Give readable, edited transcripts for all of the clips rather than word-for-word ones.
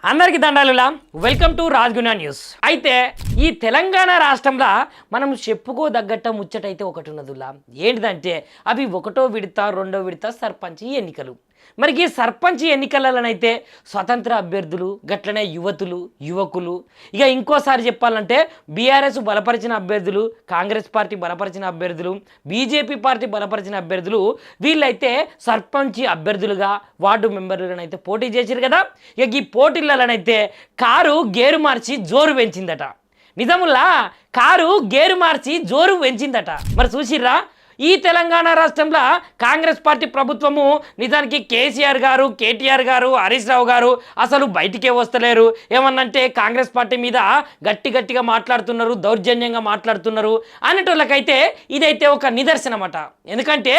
అందరికీ దండాలులా welcome to రాజ్గుణ news. అయితే ఈ తెలంగాణ రాష్ట్రంలో మనం చెప్పుకోదగ్గట్ట ముచ్చటైతే ఒకటి ఉన్నదిలా. ఏంటిదంటే అవి ఒకటో విడత రెండో విడత సర్పంచ్ ఎన్నికలు. మరి ఈ సర్పంచ్ ఎన్నికలనైతే స్వతంత్ర అభ్యర్థులు గట్లనే యువకులు ఇక ఇంకోసారి చెప్పాలంటే బీఆర్ఎస్ బలపరిచిన అభ్యర్థులు, కాంగ్రెస్ పార్టీ బలపరిచిన అభ్యర్థులు, బీజేపీ పార్టీ బలపరిచిన అభ్యర్థులు వీళ్ళైతే సర్పంచ్ అభ్యర్థులుగా వార్డు మెంబర్లనైతే పోటీ చేశారు కదా. ఇక ఈ పోటీలనైతే కారు గేరు మార్చి జోరు పెంచిందట. నిజముల్లా కారు గేరు మార్చి జోరు పెంచిందట. మరి చూసిర్రా ఈ తెలంగాణ రాష్ట్రంలో కాంగ్రెస్ పార్టీ ప్రభుత్వము నిజానికి కేసీఆర్ గారు, కేటీఆర్ గారు, హరీష్ రావు గారు అసలు బయటికే వస్తలేరు. ఏమన్నంటే కాంగ్రెస్ పార్టీ మీద గట్టిగా మాట్లాడుతున్నారు, దౌర్జన్యంగా మాట్లాడుతున్నారు అనేటోళ్ళకైతే ఇదైతే ఒక నిదర్శనమట. ఎందుకంటే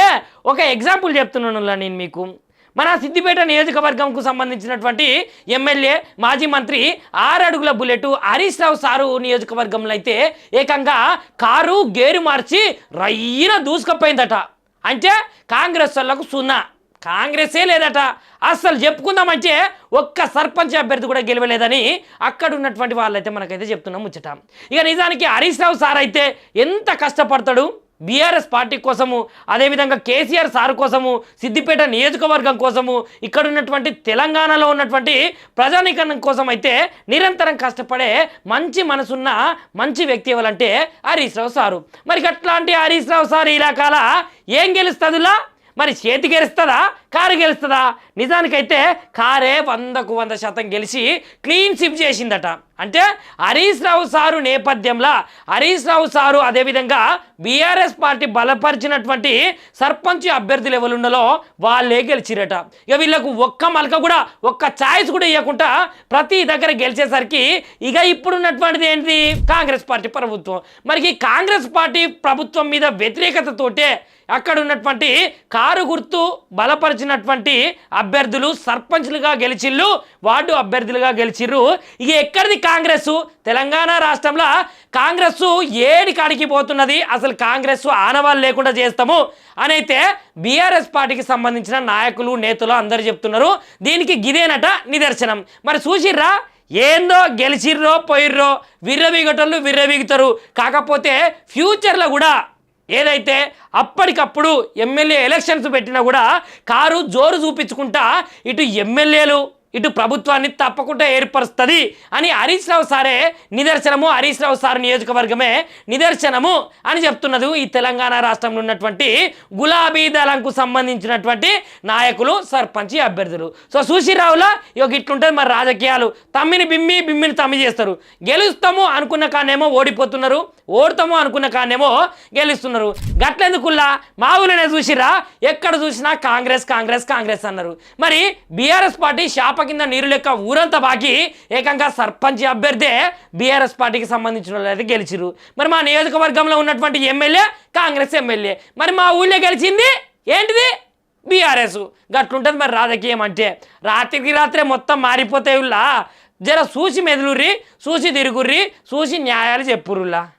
ఒక ఎగ్జాంపుల్ చెప్తున్నాను నేను మీకు. మన సిద్దిపేట నియోజకవర్గంకు సంబంధించినటువంటి ఎమ్మెల్యే మాజీ మంత్రి 6 అడుగుల బుల్లెట్ హరీష్ రావు సారు నియోజకవర్గంలో అయితే ఏకంగా కారు గేరు మార్చి రయ్యిన దూసుకపోయిందట. అంటే కాంగ్రెస్ వాళ్ళకు సున్నా, కాంగ్రెసే లేదట. అసలు చెప్పుకుందామంటే ఒక్క సర్పంచ్ అభ్యర్థి కూడా గెలవలేదని అక్కడ ఉన్నటువంటి వాళ్ళైతే మనకైతే చెప్తున్నాం ముచ్చట. ఇక నిజానికి హరీష్ రావు సార్ అయితే ఎంత కష్టపడతాడు బీఆర్ఎస్ పార్టీ కోసము, అదేవిధంగా కేసీఆర్ సార్ కోసము, సిద్దిపేట నియోజకవర్గం కోసము, ఇక్కడ ఉన్నటువంటి తెలంగాణలో ఉన్నటువంటి ప్రజానీకరణ కోసం అయితే నిరంతరం కష్టపడే మంచి మనసున్న మంచి వ్యక్తి ఎవరంటే హరీష్ రావు సారు. మరి అట్లాంటి హరీష్ రావు సార్ ఇలాకాల ఏం గెలుస్తుందిలా? మరి చేతి గెలుస్తుందా, కారు గెలుస్తుందా? నిజానికైతే కారే 100% గెలిచి క్లీన్ స్వీప్ చేసిందట. అంటే హరీష్ రావు సారు నేపథ్యంలో హరీష్ రావు సారు అదేవిధంగా బీఆర్ఎస్ పార్టీ బలపరిచినటువంటి సర్పంచ్ అభ్యర్థులు ఎవరున్నలో వాళ్ళే గెలిచిరట. ఇక వీళ్ళకు ఒక్క మలక కూడా ఒక్క ఛాయిస్ కూడా ఇవ్వకుండా ప్రతి దగ్గర గెలిచేసరికి ఇక ఇప్పుడున్నటువంటిది ఏంటిది? కాంగ్రెస్ పార్టీ ప్రభుత్వం. మరి కాంగ్రెస్ పార్టీ ప్రభుత్వం మీద వ్యతిరేకతతోటే అక్కడ ఉన్నటువంటి కారు గుర్తు బలపరిచినటువంటి అభ్యర్థులు సర్పంచ్లుగా గెలిచిళ్ళు, వార్డు అభ్యర్థులుగా గెలిచిర్రు. ఇక ఎక్కడిది కాంగ్రెస్? తెలంగాణ రాష్ట్రంలో కాంగ్రెస్ ఏడి కాడికి పోతున్నది. అసలు కాంగ్రెస్ ఆనవాళ్ళు లేకుండా చేస్తాము అని అయితే బీఆర్ఎస్ పార్టీకి సంబంధించిన నాయకులు నేతలు అందరూ చెప్తున్నారు. దీనికి గిదేనట నిదర్శనం. మరి చూసిర్రా ఏందో గెలిచిర్రో పోయిర్రో విర్రవీగటోళ్ళు విర్రవీగుతారు. కాకపోతే ఫ్యూచర్లో కూడా ఏదైతే అప్పటికప్పుడు ఎమ్మెల్యే ఎలక్షన్స్ పెట్టినా కూడా కారు జోరు చూపించుకుంటా ఇటు ఎమ్మెల్యేలు ఇటు ప్రభుత్వాన్ని తప్పకుండా ఏర్పరుస్తుంది అని హరీష్ రావు సారే నిదర్శనము, హరీష్ రావు సార్ నియోజకవర్గమే నిదర్శనము అని చెప్తున్నది ఈ తెలంగాణ రాష్ట్రంలో ఉన్నటువంటి గులాబీ దళంకు సంబంధించినటువంటి నాయకులు, సర్పంచ్ అభ్యర్థులు. సో చూసిరావులా ఇట్లుంటుంది మరి రాజకీయాలు. బిమ్మిని తమ్మి చేస్తారు. గెలుస్తాము అనుకున్న కానేమో ఓడిపోతున్నారు, ఓడతాము అనుకున్న కానేమో గెలుస్తున్నారు. గట్లెందుకుల్లా మా ఊళ్ళోనే చూసిరా ఎక్కడ చూసినా కాంగ్రెస్ కాంగ్రెస్ కాంగ్రెస్ అన్నారు. మరి బీఆర్ఎస్ పార్టీ శాప కింద నీరు లెక్క ఊరంతా బాకి ఏకంగా సర్పంచ్ అభ్యర్థే బీఆర్ఎస్ పార్టీకి సంబంధించిన వాళ్ళు అయితే గెలిచిరు. మరి మా నియోజకవర్గంలో ఉన్నటువంటి ఎమ్మెల్యే కాంగ్రెస్ ఎమ్మెల్యే. మరి మా ఊళ్ళో గెలిచింది ఏంటిది? బీఆర్ఎస్. గట్లుంటుంది మరి రాజకీయం అంటే. రాత్రికి రాత్రే మొత్తం మారిపోతాయి. జర చూసి మెదులుర్రి, చూసి తిరుగుర్రి, చూసి న్యాయాలు చెప్పుర్రులా.